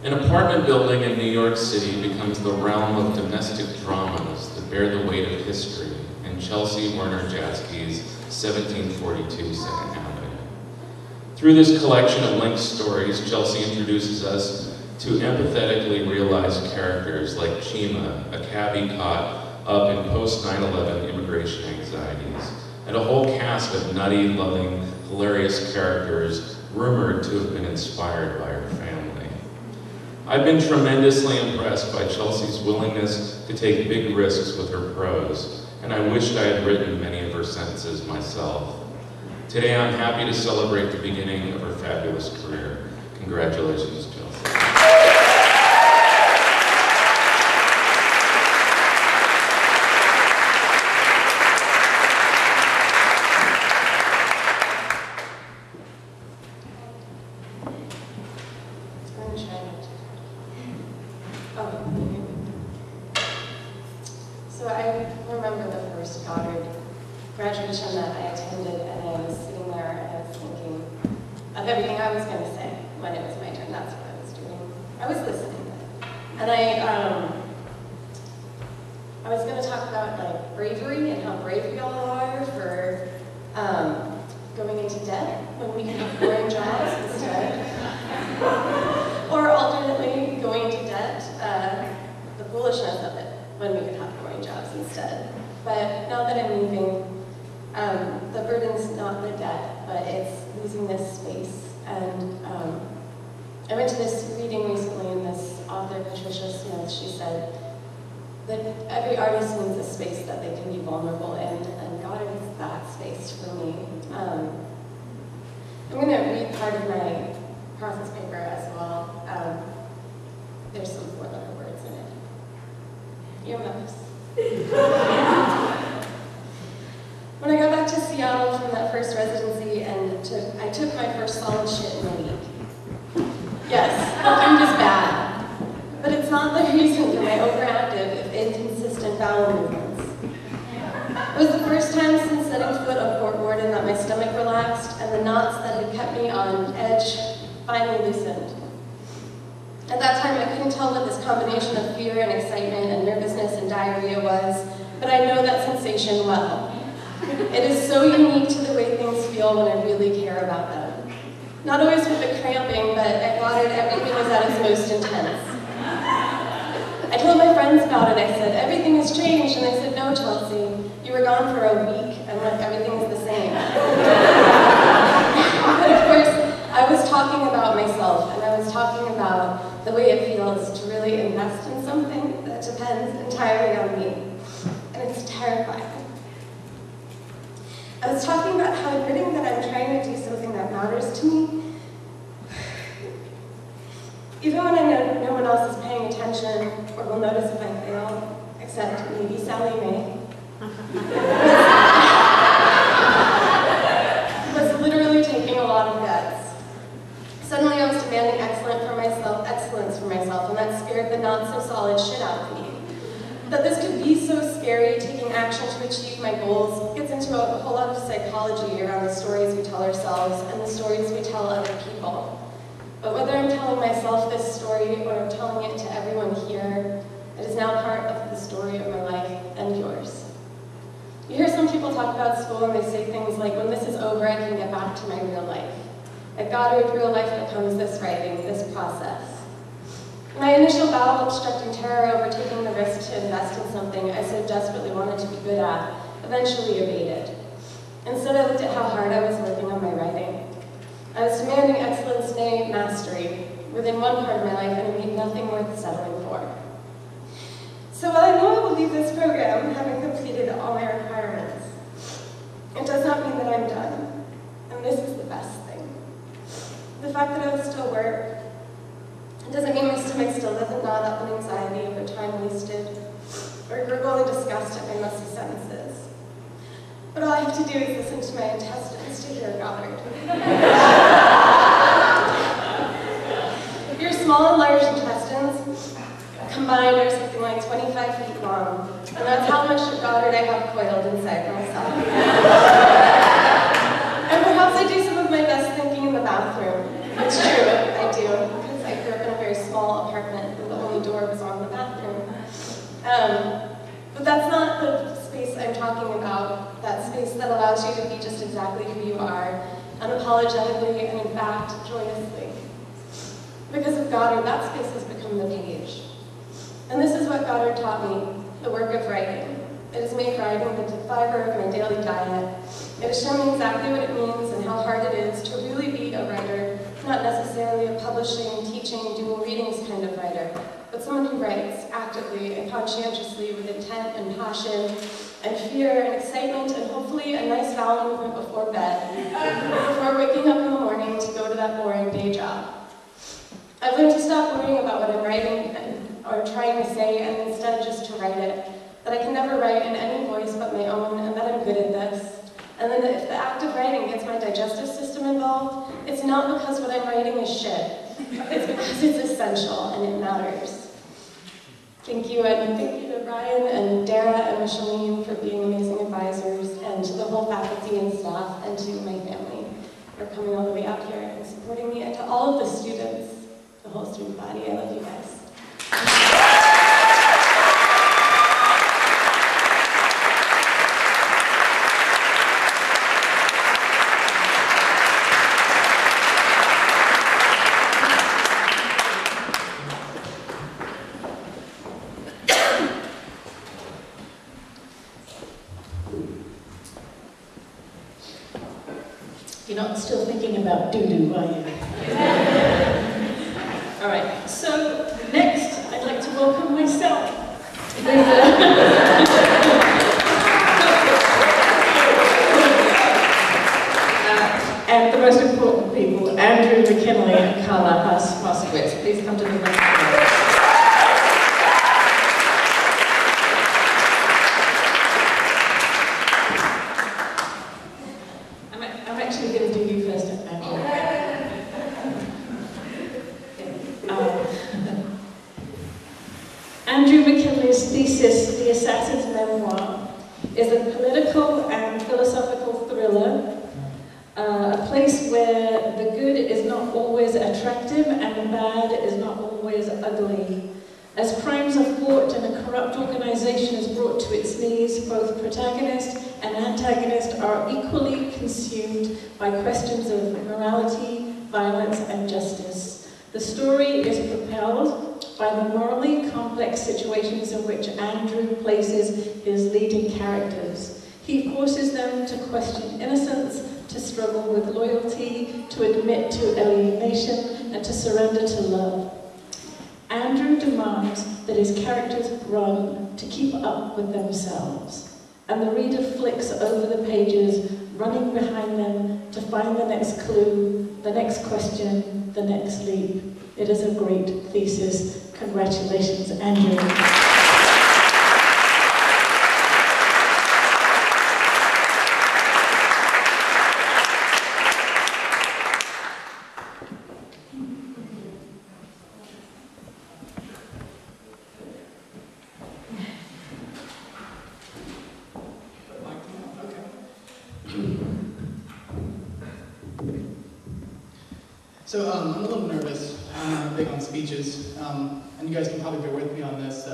An apartment building in New York City becomes the realm of domestic dramas that bear the weight of history in Chelsea Werner Jatzky's 1742 Second Avenue. Through this collection of linked stories, Chelsea introduces us to empathetically realized characters like Chima, a cabbie caught up in post-9/11 immigration anxieties, and a whole cast of nutty, loving, hilarious characters rumored to have been inspired by her family. I've been tremendously impressed by Chelsea's willingness to take big risks with her prose, and I wished I had written many of her sentences myself. Today I'm happy to celebrate the beginning of her fabulous career. Congratulations, Chelsea. So I remember the first Goddard graduation that I attended, and I was sitting there and I was thinking of everything I was going to say when it was my turn. That's what I was doing. I was listening. And I was going to talk about like bravery and how brave we all are for going into debt when we can have boring jobs instead. Or alternately, going into debt, the foolishness of it when we could have boring jobs instead. But now that I'm leaving, the burden's not the debt, but it's losing this space. And I went to this reading recently, and this author, Patricia Smith, she said that every artist needs a space that they can be vulnerable in, and Goddard is that space for me. I'm going to read part of my process paper as well. There's some four-letter words in it. Earmuffs. When I got back to Seattle from that first residency, and I took my first solid shit in a week. Yes, the food is bad, but it's not the reason for my overactive, if inconsistent bowel movements. It was the first time since setting foot on Fort Worden that my stomach relaxed, and the knots that had kept me on edge finally loosened. At that time, I couldn't tell what this combination of fear and excitement and nervousness and diarrhea was, but I know that sensation well. It is so unique to the way things feel when I really care about them. Not always with the cramping, but at Goddard, everything was at its most intense. I told my friends about it. I said, everything has changed, and they said, no, Chelsea, you were gone for a week, and like, everything's the same. But of course, I was talking about myself, and I was talking about the way it feels to really invest in something that depends entirely on me. And it's terrifying. I was talking about how admitting that I'm trying to do something that matters to me, even when I know no one else is paying attention or will notice if I fail, except maybe Sally Mae, was literally taking a lot of guts. Suddenly I was demanding excellence for myself, and that scared the not-so-solid shit out of me. That this could be so scary, taking action to achieve my goals, gets into a whole lot of psychology around the stories we tell ourselves and the stories we tell other people. But whether I'm telling myself this story or I'm telling it to everyone here, it is now part of the story of my life and yours. You hear some people talk about school and they say things like, when this is over, I can get back to my real life. At Goddard, real life becomes this writing, this process. My initial bowel obstructing terror over taking the risk to invest in something I so desperately wanted to be good at eventually abated. Instead, I looked at how hard I was working on my writing. I was demanding excellence, nay, mastery, within one part of my life, and it made nothing worth settling for. So while I know I will leave this program having completed all my requirements, it does not mean that I'm done. And this is the best thing. The fact that I will still work, it doesn't mean my stomach still doesn't gnaw up in anxiety over time wasted, or gurgle in disgust at my messy sentences. But all I have to do is listen to my intestines to hear Goddard. Your small and large intestines combined are something like 25 feet long, and that's how much of Goddard I have coiled inside myself. And perhaps I do some of my best thinking in the bathroom. It's true, I do, because I grew up in a very small But that's not the space I'm talking about, that space that allows you to be just exactly who you are, unapologetically and in fact, joyously. Because of Goddard, that space has become the page. And this is what Goddard taught me, the work of writing. It has made writing the fiber of my daily diet. It has shown me exactly what it means and how hard it is to really be a writer, not necessarily a publishing, teaching, doing readings kind of writer, but someone who writes actively and conscientiously with intent and passion and fear and excitement and hopefully a nice bowel movement before bed, before waking up in the morning to go to that boring day job. I've learned to stop worrying about what I'm writing or trying to say and instead just to write it, that I can never write in any voice but my own and that I'm good at this. And then if the act of writing gets my digestive system involved, it's not because what I'm writing is shit. It's because it's essential and it matters. Thank you, and thank you to Brian and Dara and Micheline for being amazing advisors, and to the whole faculty and staff, and to my family for coming all the way out here and supporting me, and to all of the students, the whole student body. I love you guys. You're not still thinking about doo-doo, are you? All right, so next I'd like to welcome myself. And the most important people, Andrew McKinley and Carla Haas-Moskowitz. Please come to the microphone. I'm actually going to do you first, Andrew. Andrew McKinley's thesis, The Assassin's Memoir, is a political and philosophical thriller, a place where the good is not always attractive and the bad is not always ugly. As crimes are fought and a corrupt organization is brought to its knees, both protagonist and antagonist are equally consumed by questions of morality, violence, and justice. The story is propelled by the morally complex situations in which Andrew places his leading characters. He forces them to question innocence, to struggle with loyalty, to admit to alienation, and to surrender to love. Andrew demands that his characters run to keep up with themselves, and the reader flicks over the pages, running behind them to find the next clue, the next question, the next leap. It is a great thesis. Congratulations, Andrew. So I'm a little nervous. I'm not big on speeches, and you guys can probably bear with me on this.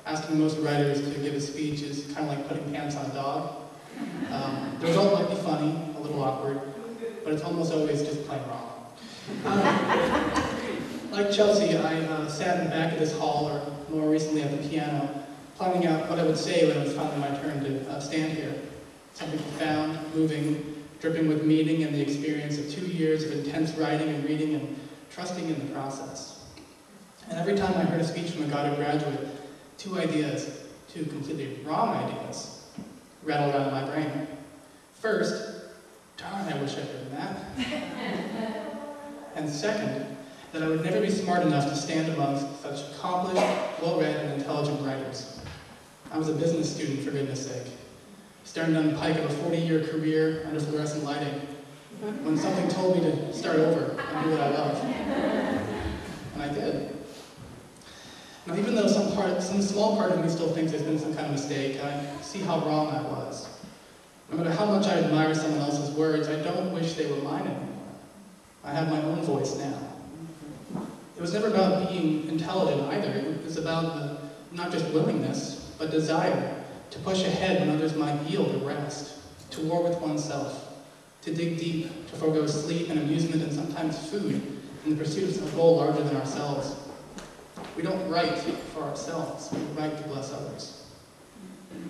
Asking most writers to give a speech is kind of like putting pants on a dog. The result might be funny, a little awkward, but it's almost always just plain wrong. Like Chelsea, I sat in the back of this hall, or more recently at the piano, planning out what I would say when it was finally my turn to stand here. Something profound, moving, dripping with meaning and the experience of 2 years of intense writing and reading and trusting in the process. And every time I heard a speech from a Goddard graduate, two completely wrong ideas, rattled around in my brain. First, darn, I wish I'd written that. And second, that I would never be smart enough to stand amongst such accomplished, well-read, and intelligent writers. I was a business student, for goodness sake, staring down the pike of a 40-year career under fluorescent lighting, when something told me to start over and do what I love. And I did. Now, even though some small part of me still thinks there's been some kind of mistake, I see how wrong I was. No matter how much I admire someone else's words, I don't wish they were mine anymore. I have my own voice now. It was never about being intelligent either. It was about the not just willingness, but desire to push ahead when others might yield or rest, to war with oneself, to dig deep, to forego sleep and amusement and sometimes food in the pursuit of a goal larger than ourselves. We don't write for ourselves, we write to bless others.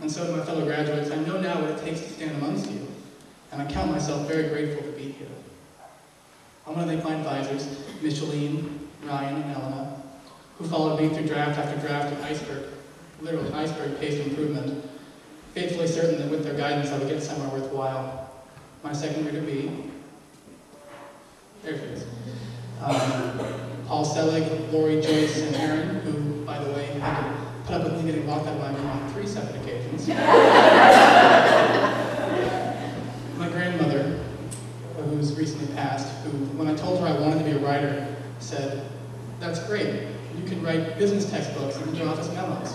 And so to my fellow graduates, I know now what it takes to stand amongst you, and I count myself very grateful to be here. I want to thank my advisors, Micheline, Ryan, and Elena, who followed me through draft after draft of iceberg, literally iceberg-paced improvement, faithfully certain that with their guidance I would get somewhere worthwhile. My second reader B, there she is. Paul Selig, Lori, Joyce, and Aaron, who, by the way, had to put up with me getting locked out of my room on 3 separate occasions. My grandmother, who's recently passed, who, when I told her I wanted to be a writer, said, "That's great. You can write business textbooks and do office memos."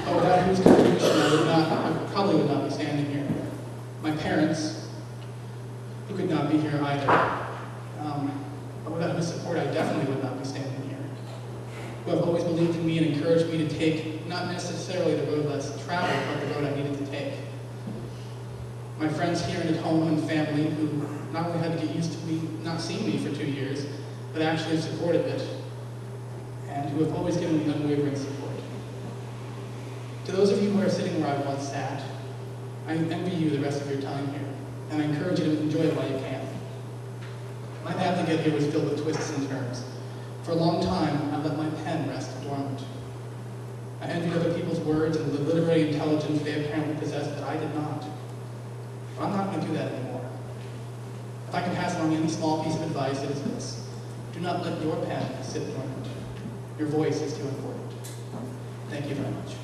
But without whose contribution I probably would not be standing here. My parents, who could not be here either, but without whose support I definitely would not be standing here, who have always believed in me and encouraged me to take not necessarily the road less traveled, but the road I needed to take. My friends here and at home and family who not only had to get used to me not seeing me for 2 years, but actually supported it, and who have always given me unwavering support. To those of you who are sitting where I once sat, I envy you the rest of your time here, and I encourage you to enjoy it while you can. My path to get here was filled with twists and turns. For a long time, I let my pen rest dormant. I envied other people's words and the literary intelligence they apparently possessed that I did not. But I'm not going to do that anymore. If I can pass along any small piece of advice, it is this: do not let your pen sit dormant. Your voice is too important. Thank you very much.